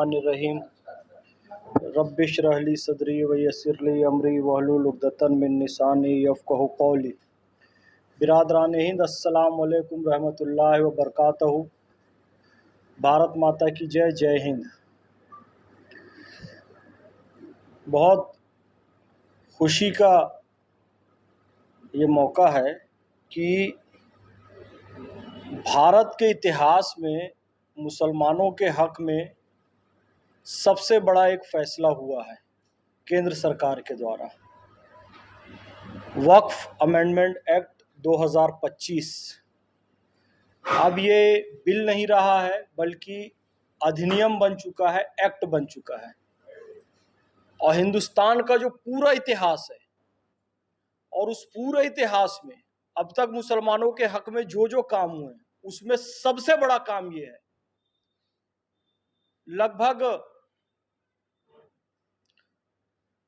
बिस्मिल्लाहिर्रहमानिर्रहीम। रब्बिश्रह ली सदरी व यस्सिर ली अमरी वहलुल उक़दतन मिन लिसानी यफ़क़हू क़ौली। बिरादरान हिंद, अस्सलाम वालेकुम रहमतुल्लाहि व बरकातहू। भारत माता की जय, जय हिंद। बहुत खुशी का ये मौका है कि भारत के इतिहास में मुसलमानों के हक़ में सबसे बड़ा एक फ़ैसला हुआ है केंद्र सरकार के द्वारा। वक्फ अमेंडमेंट एक्ट 2025 अब ये बिल नहीं रहा है बल्कि अधिनियम बन चुका है, एक्ट बन चुका है। और हिंदुस्तान का जो पूरा इतिहास है और उस पूरे इतिहास में अब तक मुसलमानों के हक़ में जो जो काम हुए हैं उसमें सबसे बड़ा काम ये है। लगभग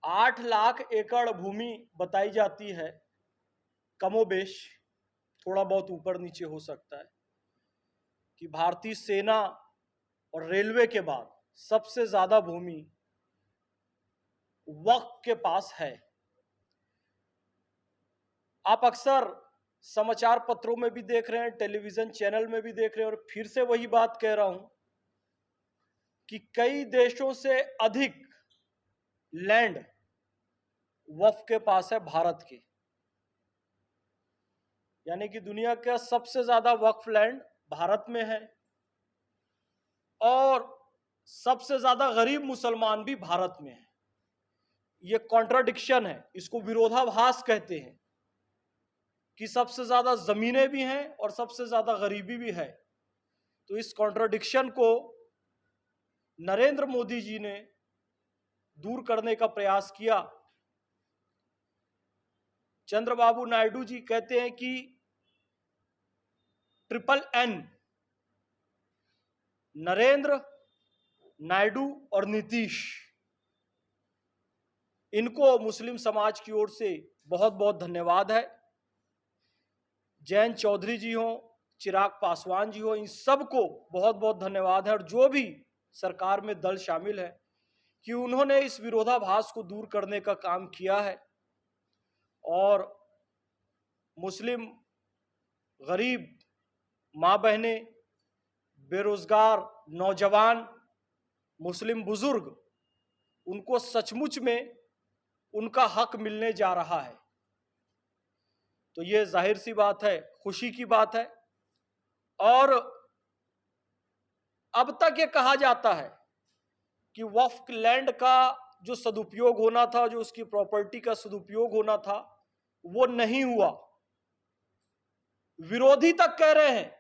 8 लाख एकड़ भूमि बताई जाती है, कमोबेश, थोड़ा बहुत ऊपर नीचे हो सकता है, कि भारतीय सेना और रेलवे के बाद सबसे ज्यादा भूमि वक्फ के पास है। आप अक्सर समाचार पत्रों में भी देख रहे हैं, टेलीविजन चैनल में भी देख रहे हैं, और फिर से वही बात कह रहा हूं कि कई देशों से अधिक लैंड वक्फ के पास है भारत की। यानी कि दुनिया का सबसे ज्यादा वक्फ लैंड भारत में है और सबसे ज्यादा गरीब मुसलमान भी भारत में है। ये कॉन्ट्राडिक्शन है, इसको विरोधाभास कहते हैं कि सबसे ज्यादा जमीनें भी हैं और सबसे ज्यादा गरीबी भी है। तो इस कॉन्ट्राडिक्शन को नरेंद्र मोदी जी ने दूर करने का प्रयास किया। चंद्रबाबू नायडू जी कहते हैं कि NNN, नरेंद्र, नायडू और नीतीश, इनको मुस्लिम समाज की ओर से बहुत बहुत धन्यवाद है। जयंत चौधरी जी हो, चिराग पासवान जी हो, इन सबको बहुत बहुत धन्यवाद है। और जो भी सरकार में दल शामिल है कि उन्होंने इस विरोधाभास को दूर करने का काम किया है और मुस्लिम गरीब माँ बहनें, बेरोजगार नौजवान, मुस्लिम बुजुर्ग, उनको सचमुच में उनका हक मिलने जा रहा है। तो ये जाहिर सी बात है, खुशी की बात है। और अब तक ये कहा जाता है कि वक्फ लैंड का जो सदुपयोग होना था, जो उसकी प्रॉपर्टी का सदुपयोग होना था, वो नहीं हुआ। विरोधी तक कह रहे हैं,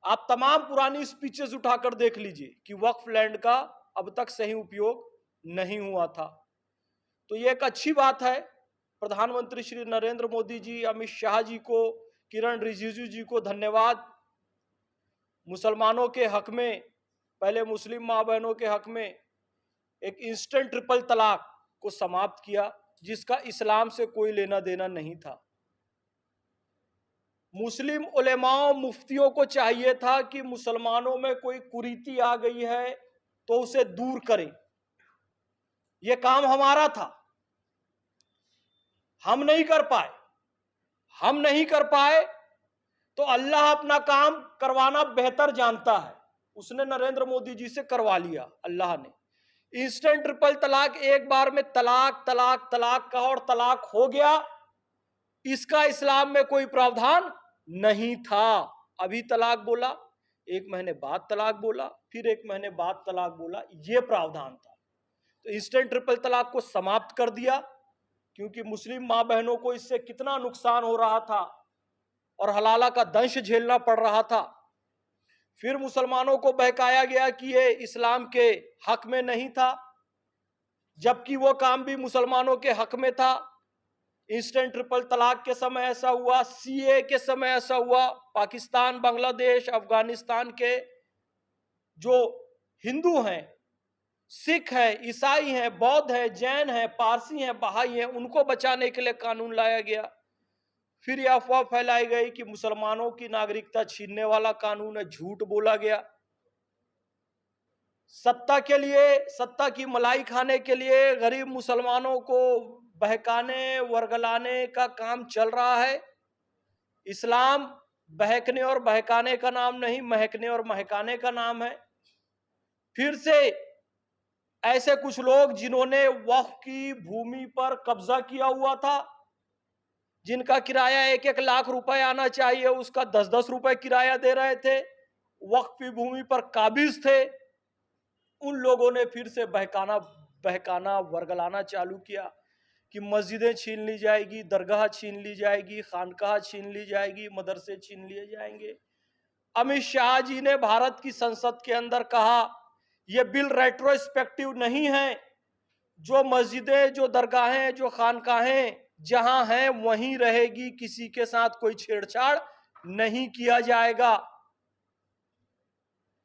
आप तमाम पुरानी स्पीचेस उठाकर देख लीजिए कि वक्फ लैंड का अब तक सही उपयोग नहीं हुआ था। तो ये एक अच्छी बात है। प्रधानमंत्री श्री नरेंद्र मोदी जी, अमित शाह जी को, किरण रिजिजू जी को धन्यवाद। मुसलमानों के हक में, पहले मुस्लिम माँ बहनों के हक में एक इंस्टेंट ट्रिपल तलाक को समाप्त किया, जिसका इस्लाम से कोई लेना देना नहीं था। मुस्लिम उलेमाओं, मुफ्तियों को चाहिए था कि मुसलमानों में कोई कुरीति आ गई है तो उसे दूर करें। यह काम हमारा था, हम नहीं कर पाए। हम नहीं कर पाए तो अल्लाह अपना काम करवाना बेहतर जानता है, उसने नरेंद्र मोदी जी से करवा लिया अल्लाह ने। इंस्टेंट ट्रिपल तलाक, एक बार में तलाक तलाक तलाक कहा और तलाक हो गया, इसका इस्लाम में कोई प्रावधान नहीं था। अभी तलाक बोला, एक महीने बाद तलाक बोला, फिर एक महीने बाद तलाक बोला, यह प्रावधान था। तो इंस्टेंट ट्रिपल तलाक को समाप्त कर दिया, क्योंकि मुस्लिम मां बहनों को इससे कितना नुकसान हो रहा था और हलाला का दंश झेलना पड़ रहा था। फिर मुसलमानों को बहकाया गया कि ये इस्लाम के हक में नहीं था, जबकि वो काम भी मुसलमानों के हक में था। इंस्टेंट ट्रिपल तलाक के समय ऐसा हुआ, सीए के समय ऐसा हुआ। पाकिस्तान, बांग्लादेश, अफगानिस्तान के जो हिंदू हैं, सिख हैं, ईसाई हैं, बौद्ध हैं, जैन हैं, पारसी हैं, बहाई हैं, उनको बचाने के लिए कानून लाया गया। फिर यह अफवाह फैलाई गई कि मुसलमानों की नागरिकता छीनने वाला कानून है, झूठ बोला गया। सत्ता के लिए, सत्ता की मलाई खाने के लिए गरीब मुसलमानों को बहकाने वर्गलाने का काम चल रहा है। इस्लाम बहकने और बहकाने का नाम नहीं, महकने और महकाने का नाम है। फिर से ऐसे कुछ लोग जिन्होंने वक्फ की भूमि पर कब्जा किया हुआ था, जिनका किराया 1-1 लाख रुपए आना चाहिए, उसका 10-10 रुपए किराया दे रहे थे, वक्फ की भूमि पर काबिज थे, उन लोगों ने फिर से बहकाना वर्गलाना चालू किया कि मस्जिदें छीन ली जाएगी, दरगाह छीन ली जाएगी, खानकाह छीन ली जाएगी, मदरसे छीन लिए जाएंगे। अमित शाह जी ने भारत की संसद के अंदर कहा यह बिल रेट्रोस्पेक्टिव नहीं है, जो मस्जिदें, जो दरगाहें, जो खानकाहें जहां हैं वहीं रहेगी, किसी के साथ कोई छेड़छाड़ नहीं किया जाएगा।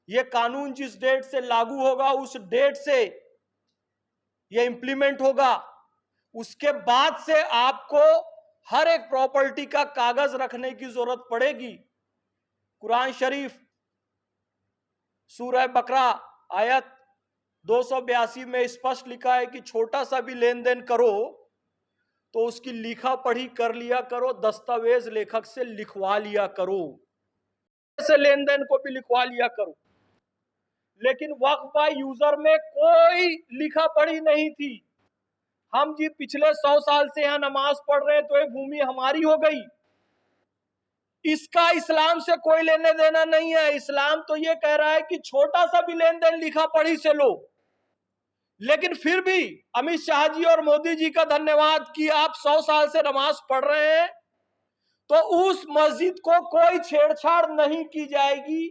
यह कानून जिस डेट से लागू होगा उस डेट से यह इंप्लीमेंट होगा। उसके बाद से आपको हर एक प्रॉपर्टी का कागज रखने की जरूरत पड़ेगी। कुरान शरीफ सूरह बकरा आयत 282 में स्पष्ट लिखा है कि छोटा सा भी लेन देन करो तो उसकी लिखा पढ़ी कर लिया करो, दस्तावेज लेखक से लिखवा लिया करो, ऐसे लेन देन को भी लिखवा लिया करो। लेकिन वक्फ बाय यूजर में कोई लिखा पढ़ी नहीं थी। हम जी पिछले 100 साल से यहां नमाज पढ़ रहे हैं तो ये भूमि हमारी हो गई। इसका इस्लाम से कोई लेने देना नहीं है। इस्लाम तो ये कह रहा है कि छोटा सा भी लेन देन लिखा पढ़ी से लो। लेकिन फिर भी अमित शाह जी और मोदी जी का धन्यवाद कि आप 100 साल से नमाज पढ़ रहे हैं तो उस मस्जिद को कोई छेड़छाड़ नहीं की जाएगी,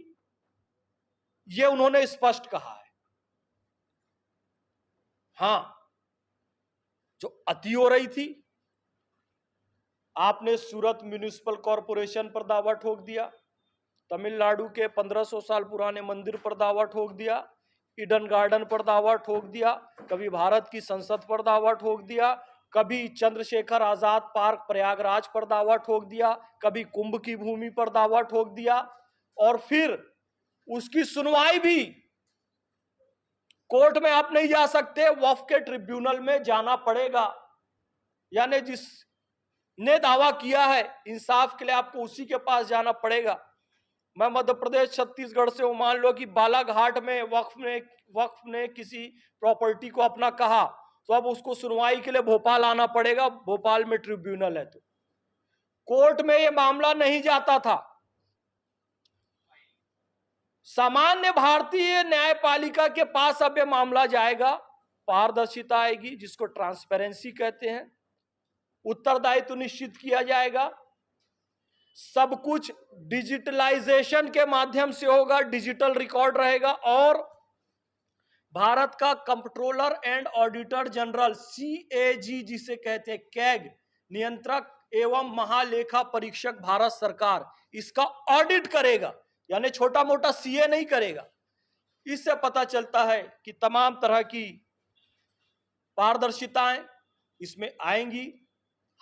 ये उन्होंने स्पष्ट कहा है। हां, जो अति हो रही थी, आपने सूरत म्युनिसिपल कॉरपोरेशन पर दावा ठोक दिया, तमिलनाडु के 1500 साल पुराने मंदिर पर दावा ठोक दिया, ईडन गार्डन पर दावा ठोक दिया, कभी भारत की संसद पर दावा ठोक दिया, कभी चंद्रशेखर आजाद पार्क प्रयागराज पर दावा ठोक दिया, कभी कुंभ की भूमि पर दावा ठोक दिया, और फिर उसकी सुनवाई भी कोर्ट में आप नहीं जा सकते, वक्फ के ट्रिब्यूनल में जाना पड़ेगा। यानी जिसने दावा किया है इंसाफ के लिए आपको उसी के पास जाना पड़ेगा। मैं मध्य प्रदेश छत्तीसगढ़ से हूं, मान लो कि बालाघाट में वक्फ ने किसी प्रॉपर्टी को अपना कहा तो अब उसको सुनवाई के लिए भोपाल आना पड़ेगा, भोपाल में ट्रिब्यूनल है। तो कोर्ट में यह मामला नहीं जाता था। सामान्य भारतीय न्यायपालिका के पास अब यह मामला जाएगा, पारदर्शिता आएगी जिसको ट्रांसपेरेंसी कहते हैं, उत्तरदायित्व निश्चित किया जाएगा, सब कुछ डिजिटलाइजेशन के माध्यम से होगा, डिजिटल रिकॉर्ड रहेगा, और भारत का controller and auditor general CAG जिसे कहते हैं, कैग, नियंत्रक एवं महालेखा परीक्षक भारत सरकार, इसका ऑडिट करेगा। यानी छोटा मोटा CA नहीं करेगा। इससे पता चलता है कि तमाम तरह की पारदर्शिताएं इसमें आएंगी।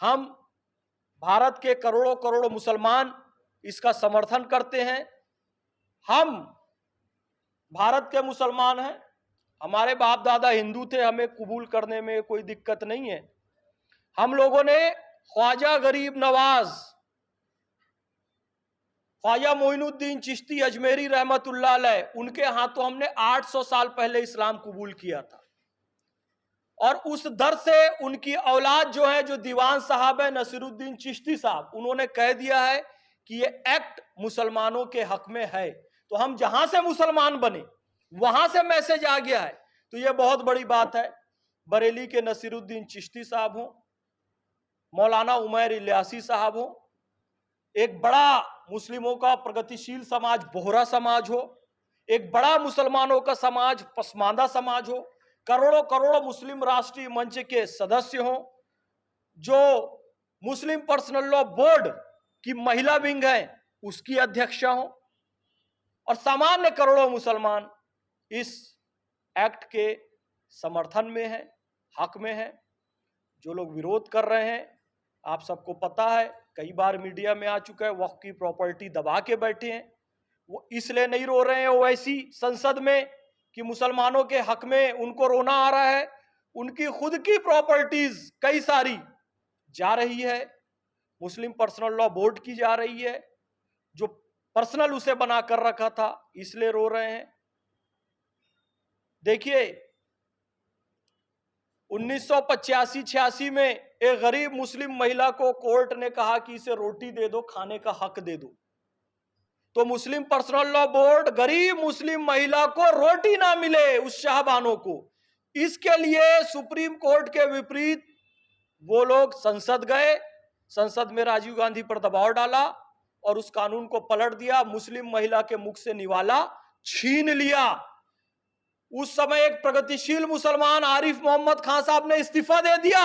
हम भारत के करोड़ों करोड़ों मुसलमान इसका समर्थन करते हैं। हम भारत के मुसलमान हैं, हमारे बाप दादा हिंदू थे, हमें कबूल करने में कोई दिक्कत नहीं है। हम लोगों ने ख्वाजा गरीब नवाज, ख्वाजा मोइनुद्दीन चिश्ती अजमेरी रहमतुल्लाह अलैह, उनके हाथों हमने 800 साल पहले इस्लाम कबूल किया था। और उस दर से उनकी औलाद जो है, जो दीवान साहब है नसीरुद्दीन चिश्ती साहब, उन्होंने कह दिया है कि ये एक्ट मुसलमानों के हक में है। तो हम जहां से मुसलमान बने वहां से मैसेज आ गया है, तो ये बहुत बड़ी बात है। बरेली के नसीरुद्दीन चिश्ती साहब हो, मौलाना उमैर इलियासी साहब हो, एक बड़ा मुस्लिमों का प्रगतिशील समाज बोहरा समाज हो, एक बड़ा मुसलमानों का समाज पसमानदा समाज हो, करोड़ों करोड़ों मुस्लिम राष्ट्रीय मंच के सदस्य हों, जो मुस्लिम पर्सनल लॉ बोर्ड की महिला विंग है उसकी अध्यक्षा हो, और सामान्य करोड़ों मुसलमान इस एक्ट के समर्थन में है, हक में है। जो लोग विरोध कर रहे हैं, आप सबको पता है, कई बार मीडिया में आ चुका है, वक्फ की प्रॉपर्टी दबा के बैठे हैं। वो इसलिए नहीं रो रहे हैं ओवैसी संसद में कि मुसलमानों के हक में उनको रोना आ रहा है, उनकी खुद की प्रॉपर्टीज कई सारी जा रही है, मुस्लिम पर्सनल लॉ बोर्ड की जा रही है, जो पर्सनल उसे बना कर रखा था, इसलिए रो रहे हैं। देखिए 1985-86 में एक गरीब मुस्लिम महिला को कोर्ट ने कहा कि इसे रोटी दे दो, खाने का हक दे दो, तो मुस्लिम पर्सनल लॉ बोर्ड गरीब मुस्लिम महिला को रोटी ना मिले उस शाहबानो को, इसके लिए सुप्रीम कोर्ट के विपरीत वो लोग संसद गए, संसद में राजीव गांधी पर दबाव डाला और उस कानून को पलट दिया, मुस्लिम महिला के मुख से निवाला छीन लिया। उस समय एक प्रगतिशील मुसलमान आरिफ मोहम्मद खान साहब ने इस्तीफा दे दिया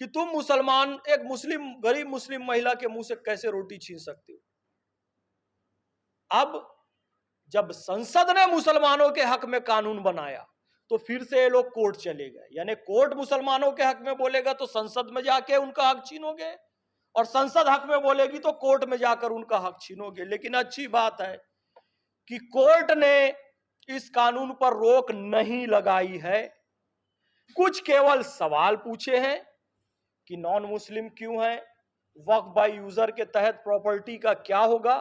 कि तुम मुसलमान एक मुस्लिम गरीब मुस्लिम महिला के मुंह से कैसे रोटी छीन सकते हो। अब जब संसद ने मुसलमानों के हक में कानून बनाया तो फिर से ये लोग कोर्ट चले गए, यानी कोर्ट मुसलमानों के हक में बोलेगा तो संसद में जाके उनका हक छीनोगे, और संसद हक में बोलेगी तो कोर्ट में जाकर उनका हक छीनोगे। लेकिन अच्छी बात है कि कोर्ट ने इस कानून पर रोक नहीं लगाई है, कुछ केवल सवाल पूछे हैं कि नॉन मुस्लिम क्यों है, वक्फ बाय यूजर के तहत प्रॉपर्टी का क्या होगा,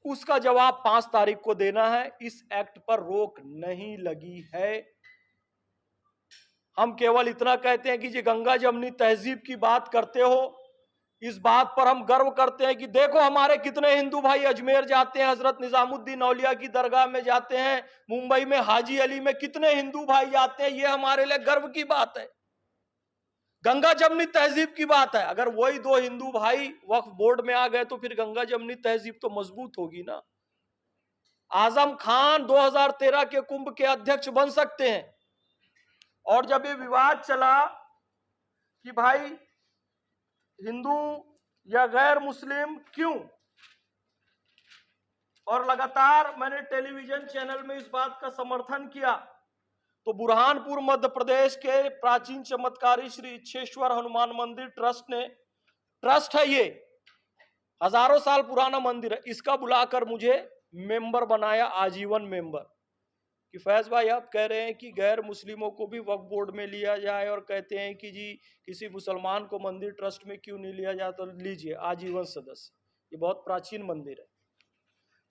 उसका जवाब 5 तारीख को देना है। इस एक्ट पर रोक नहीं लगी है। हम केवल इतना कहते हैं कि जी गंगा जमनी तहजीब की बात करते हो, इस बात पर हम गर्व करते हैं कि देखो हमारे कितने हिंदू भाई अजमेर जाते हैं, हजरत निजामुद्दीन औलिया की दरगाह में जाते हैं, मुंबई में हाजी अली में कितने हिंदू भाई जाते हैं, ये हमारे लिए गर्व की बात है, गंगा जमनी तहजीब की बात है। अगर वही 2 हिंदू भाई वक्फ बोर्ड में आ गए तो फिर गंगा जमनी तहजीब तो मजबूत होगी ना। आजम खान 2013 के कुंभ के अध्यक्ष बन सकते हैं। और जब ये विवाद चला कि भाई हिंदू या गैर मुस्लिम क्यों, और लगातार मैंने टेलीविजन चैनल में इस बात का समर्थन किया, तो बुरहानपुर मध्य प्रदेश के प्राचीन चमत्कारी श्री इच्छेश्वर हनुमान मंदिर ट्रस्ट है, ये हजारों साल पुराना मंदिर है, इसका बुलाकर मुझे मेंबर बनाया, आजीवन मेंबर, कि फैज भाई आप कह रहे हैं कि गैर मुस्लिमों को भी वक्फ बोर्ड में लिया जाए, और कहते हैं कि जी किसी मुसलमान को मंदिर ट्रस्ट में क्यों नहीं लिया जाए, तो लीजिए आजीवन सदस्य, ये बहुत प्राचीन मंदिर है।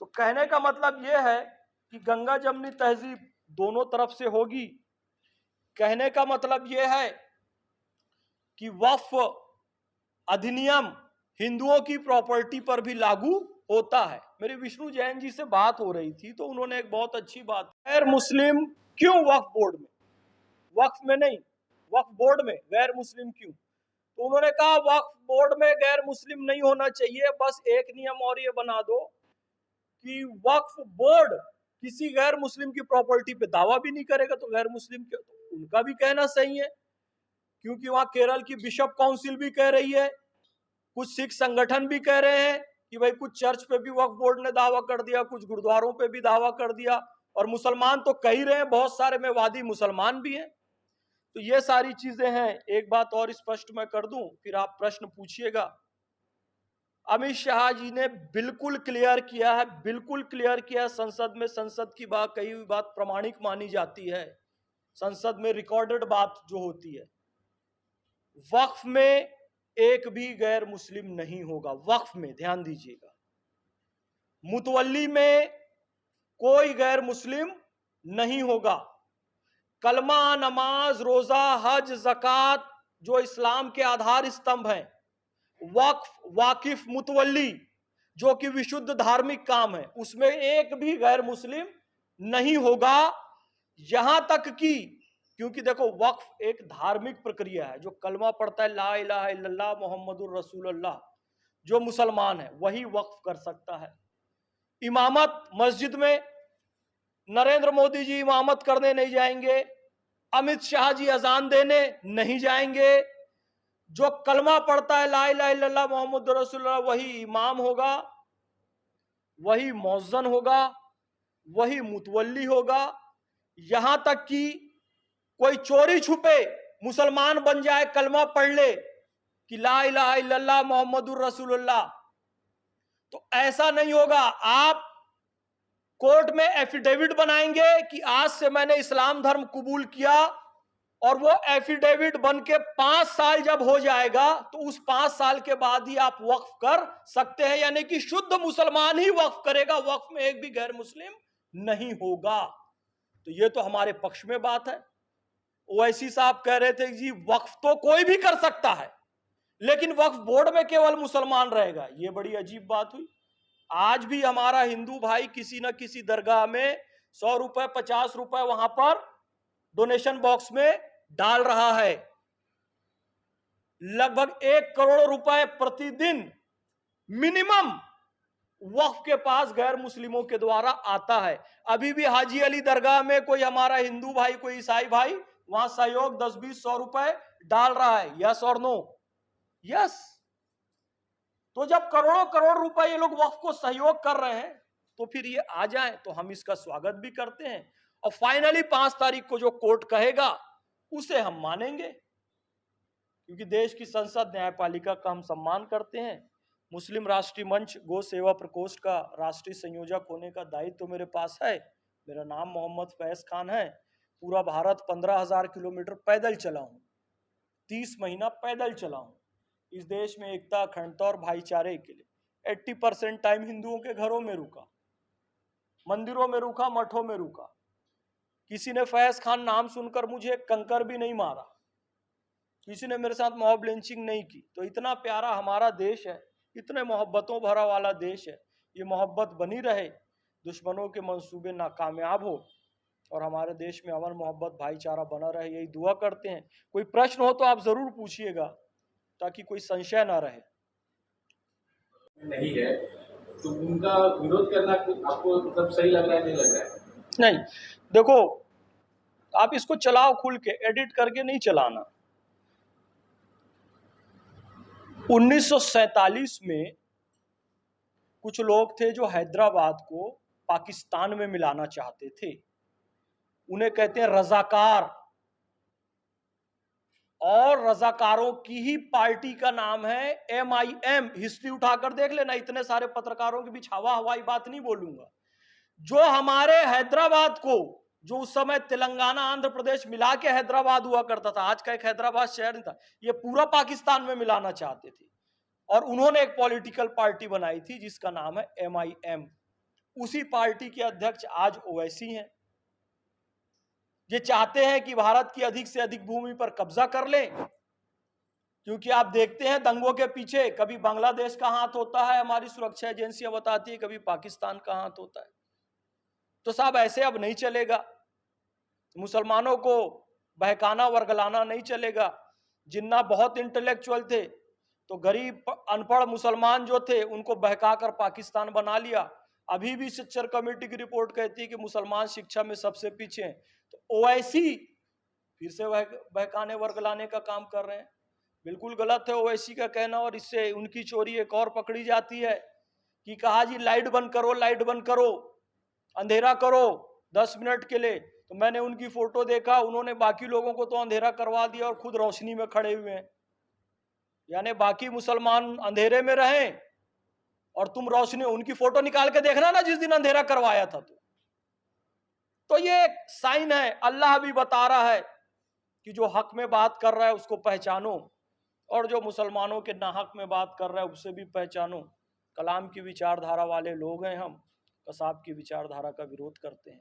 तो कहने का मतलब यह है कि गंगा जमनी तहजीब दोनों तरफ से होगी। कहने का मतलब यह है कि वक्फ अधिनियम हिंदुओं की प्रॉपर्टी पर भी लागू होता है। मेरी विष्णु जैन जी से बात हो रही थी तो उन्होंने एक बहुत अच्छी बात, गैर मुस्लिम क्यों वक्फ बोर्ड में, वक्फ में नहीं वक्फ बोर्ड में गैर मुस्लिम क्यों, तो उन्होंने कहा वक्फ बोर्ड में गैर मुस्लिम नहीं होना चाहिए, बस एक नियम और ये बना दो कि वक्फ बोर्ड किसी गैर मुस्लिम की प्रॉपर्टी पे दावा भी नहीं करेगा, तो गैर मुस्लिम क्यों, तो उनका भी कहना सही है, क्योंकि वहां केरल की बिशप काउंसिल भी कह रही है, कुछ सिख संगठन भी कह रहे हैं कि भाई कुछ चर्च पे भी वक्फ बोर्ड ने दावा कर दिया, कुछ गुरुद्वारों पे भी दावा कर दिया, और मुसलमान तो कह ही रहे हैं, बहुत सारे में वादी मुसलमान भी हैं। तो ये सारी चीजें हैं। एक बात और स्पष्ट मैं कर दूं, फिर आप प्रश्न पूछिएगा। अमित शाह जी ने बिल्कुल क्लियर किया है, बिल्कुल क्लियर किया है संसद में, संसद की बात कही हुई बात प्रमाणिक मानी जाती है, संसद में रिकॉर्डेड बात जो होती है, वक्फ में एक भी गैर मुस्लिम नहीं होगा, वक्फ में ध्यान दीजिएगा, मुतवल्ली में कोई गैर मुस्लिम नहीं होगा, कलमा नमाज रोजा हज ज़कात जो इस्लाम के आधार स्तंभ हैं, वक्फ वाकिफ मुतवल्ली जो कि विशुद्ध धार्मिक काम है, उसमें एक भी गैर मुस्लिम नहीं होगा। यहां तक कि क्योंकि देखो वक्फ एक धार्मिक प्रक्रिया है, जो कलमा पढ़ता है ला इलाहा इल्लल्लाह मुहम्मदुर रसूलुल्लाह, जो मुसलमान है वही वक्फ कर सकता है। इमामत मस्जिद में नरेंद्र मोदी जी इमामत करने नहीं जाएंगे, अमित शाह जी अजान देने नहीं जाएंगे, जो कलमा पढ़ता है ला इलाहा इल्लल्लाह मुहम्मदुर रसूलुल्लाह वही इमाम होगा, वही मौज़्ज़न होगा, वही मुतवल्ली होगा। यहां तक कि कोई चोरी छुपे मुसलमान बन जाए, कलमा पढ़ ले कि ला इलाहा इल्लल्लाह मुहम्मदुर रसूलुल्लाह, तो ऐसा नहीं होगा। आप कोर्ट में एफिडेविट बनाएंगे कि आज से मैंने इस्लाम धर्म कबूल किया, और वो एफिडेविट बन के 5 साल जब हो जाएगा तो उस 5 साल के बाद ही आप वक्फ कर सकते हैं, यानी कि शुद्ध मुसलमान ही वक्फ करेगा, वक्फ में एक भी गैर मुस्लिम नहीं होगा। तो ये तो हमारे पक्ष में बात है। ओवैसी साहब कह रहे थे जी वक्फ तो कोई भी कर सकता है, लेकिन वक्फ बोर्ड में केवल मुसलमान रहेगा। ये बड़ी अजीब बात हुई। आज भी हमारा हिंदू भाई किसी न किसी दरगाह में 100 रुपए 50 रुपए वहां पर डोनेशन बॉक्स में डाल रहा है। लगभग 1 करोड़ रुपए प्रतिदिन मिनिमम वक्फ के पास गैर मुस्लिमों के द्वारा आता है। अभी भी हाजी अली दरगाह में कोई हमारा हिंदू भाई, कोई ईसाई भाई वहां सहयोग 10-20-100 रुपए डाल रहा है। यस और नो? यस। तो जब करोड़ों करोड़ रुपए ये लोग वक्फ को सहयोग कर रहे हैं, तो फिर ये आ जाए तो हम इसका स्वागत भी करते हैं, और फाइनली 5 तारीख को जो कोर्ट कहेगा उसे हम मानेंगे, क्योंकि देश की संसद न्यायपालिका का हम सम्मान करते हैं। मुस्लिम राष्ट्रीय मंच गो सेवा प्रकोष्ठ का राष्ट्रीय संयोजक होने का दायित्व तो मेरे पास है। मेरा नाम मोहम्मद फैज खान है। पूरा भारत 15,000 किलोमीटर पैदल चला हूं, 30 महीना पैदल चला हूं। इस देश में एकता, अखंडता और भाईचारे के लिए 80% टाइम हिंदुओं के घरों में रुका, मंदिरों में रुका, मठों में रुका। किसी ने फैज खान नाम सुनकर मुझे कंकर भी नहीं मारा, किसी ने मेरे साथ मॉब लिंचिंग नहीं की। तो इतना प्यारा हमारा देश है, इतने मोहब्बतों भरा वाला देश है। ये मोहब्बत बनी रहे, दुश्मनों के मंसूबे नाकामयाब हो, और हमारे देश में अमन, मोहब्बत, भाईचारा बना रहे, यही दुआ करते हैं। कोई प्रश्न हो तो आप जरूर पूछिएगा, ताकि कोई संशय ना रहे। नहीं है तो उनका विरोध करना आपको मतलब सही लग रहा है, नहीं लग रहा है? नहीं, देखो, आप इसको चलाओ खुल के, एडिट करके नहीं चलाना। 1947 में कुछ लोग थे जो हैदराबाद को पाकिस्तान में मिलाना चाहते थे। उन्हें कहते हैं रजाकार, और रजाकारों की ही पार्टी का नाम है MIM। हिस्ट्री उठाकर देख लेना, इतने सारे पत्रकारों के बीच हवा हवाई बात नहीं बोलूंगा। जो हमारे हैदराबाद को, जो उस समय तेलंगाना आंध्र प्रदेश मिला के हैदराबाद हुआ करता था, आज का एक हैदराबाद शहर नहीं था, ये पूरा पाकिस्तान में मिलाना चाहते थे। और उन्होंने एक पॉलिटिकल पार्टी बनाई थी जिसका नाम है MIM। उसी पार्टी के अध्यक्ष आज ओवैसी हैं। ये चाहते हैं कि भारत की अधिक से अधिक भूमि पर कब्जा कर लें, क्योंकि आप देखते हैं दंगों के पीछे कभी बांग्लादेश का हाथ होता है, हमारी सुरक्षा एजेंसियां बताती है, कभी पाकिस्तान का हाथ होता है। तो साहब ऐसे अब नहीं चलेगा। मुसलमानों को बहकाना, वर्गलाना नहीं चलेगा। जिन्ना बहुत इंटेलेक्चुअल थे, तो गरीब अनपढ़ मुसलमान जो थे उनको बहकाकर पाकिस्तान बना लिया। अभी भी शिक्षण कमेटी की रिपोर्ट कहती है कि मुसलमान शिक्षा में सबसे पीछे हैं। तो ओवैसी फिर से बहकाने, वर्गलाने का काम कर रहे हैं। बिल्कुल गलत है ओवैसी का कहना, और इससे उनकी चोरी एक और पकड़ी जाती है कि कहा जी लाइट बंद करो, लाइट बंद करो, अंधेरा करो 10 मिनट के लिए। तो मैंने उनकी फोटो देखा, उन्होंने बाकी लोगों को तो अंधेरा करवा दिया और खुद रोशनी में खड़े हुए हैं। यानी बाकी मुसलमान अंधेरे में रहें और तुम रोशनी। उनकी फोटो निकाल के देखना ना जिस दिन अंधेरा करवाया था। तो ये एक साइन है, अल्लाह भी बता रहा है कि जो हक में बात कर रहा है उसको पहचानो, और जो मुसलमानों के नाहक में बात कर रहा है उसे भी पहचानो। कलाम की विचारधारा वाले लोग हैं हम, कसाब की विचारधारा का विरोध करते हैं।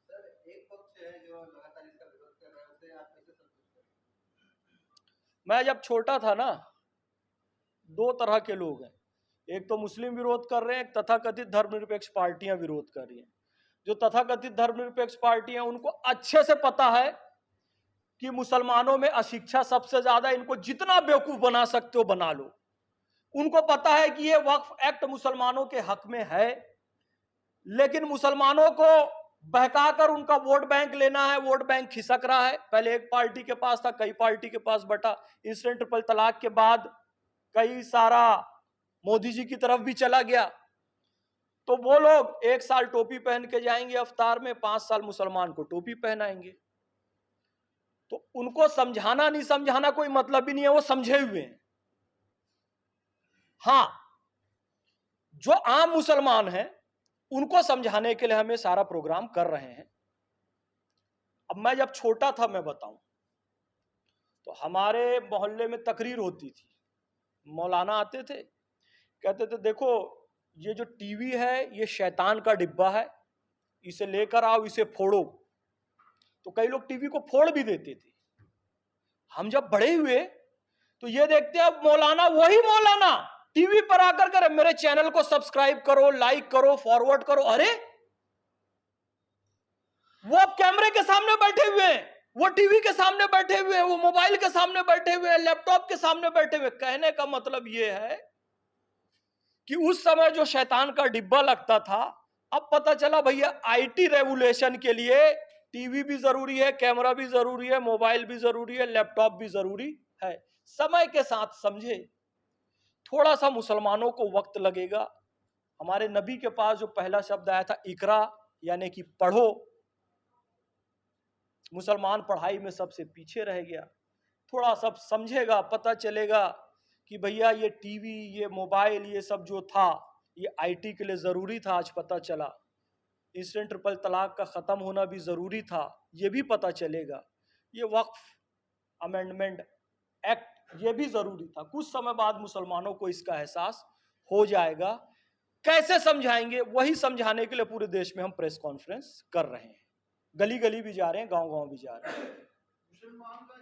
सर, एक पक्ष है जो लगातार इसका विरोध कर रहा है, उसे आप कैसे संतुष्ट हैं? मैं जब छोटा था ना, 2 तरह के लोग हैं। एक तो मुस्लिम विरोध कर रहे हैं, एक तथाकथित धर्मनिरपेक्ष पार्टियां विरोध कर रही हैं। जो तथाकथित धर्मनिरपेक्ष पार्टियां, उनको अच्छे से पता है कि मुसलमानों में अशिक्षा सबसे ज्यादा, इनको जितना बेवकूफ बना सकते हो बना लो। उनको पता है कि ये वक्फ एक्ट मुसलमानों के हक में है, लेकिन मुसलमानों को बहकाकर उनका वोट बैंक लेना है। वोट बैंक खिसक रहा है। पहले एक पार्टी के पास था, कई पार्टी के पास बटा। इंसिडेंट ट्रिपल तलाक के बाद कई सारा मोदी जी की तरफ भी चला गया। तो वो लोग 1 साल टोपी पहन के जाएंगे अवतार में, 5 साल मुसलमान को टोपी पहनाएंगे। तो उनको समझाना नहीं समझाना कोई मतलब ही नहीं है, वो समझे हुए हैं। हाँ, जो आम मुसलमान हैं उनको समझाने के लिए हम ये सारा प्रोग्राम कर रहे हैं। अब मैं जब छोटा था, मैं बताऊं, तो हमारे मोहल्ले में तकरीर होती थी, मौलाना आते थे, कहते थे देखो ये जो टीवी है ये शैतान का डिब्बा है, इसे लेकर आओ, इसे फोड़ो। तो कई लोग टीवी को फोड़ भी देते थे। हम जब बड़े हुए तो ये देखते अब मौलाना, वही मौलाना टीवी पर आकर कर मेरे चैनल को सब्सक्राइब करो, लाइक करो, फॉरवर्ड करो। अरे वो अब कैमरे के सामने बैठे हुए हैं, वो टीवी के सामने बैठे हुए हैं, वो मोबाइल के सामने बैठे हुए हैं, लैपटॉप के सामने बैठे हुए। कहने का मतलब ये है कि उस समय जो शैतान का डिब्बा लगता था, अब पता चला भैया आईटी रेवुलेशन के लिए टीवी भी जरूरी है, कैमरा भी जरूरी है, मोबाइल भी जरूरी है, लैपटॉप भी जरूरी है। समय के साथ समझे, थोड़ा सा मुसलमानों को वक्त लगेगा। हमारे नबी के पास जो पहला शब्द आया था इकरा, यानी कि पढ़ो, मुसलमान पढ़ाई में सबसे पीछे रह गया। थोड़ा सब समझेगा, पता चलेगा कि भैया ये टीवी, ये मोबाइल, ये सब जो था ये आईटी के लिए जरूरी था। आज पता चला इंस्टेंट ट्रिपल तलाक का खत्म होना भी जरूरी था, ये भी पता चलेगा। ये वक्फ अमेंडमेंट एक्ट ये भी जरूरी था। कुछ समय बाद मुसलमानों को इसका एहसास हो जाएगा। कैसे समझाएंगे? वही समझाने के लिए पूरे देश में हम प्रेस कॉन्फ्रेंस कर रहे हैं, गली गली भी जा रहे हैं, गांव गांव भी जा रहे हैं। मुसलमान का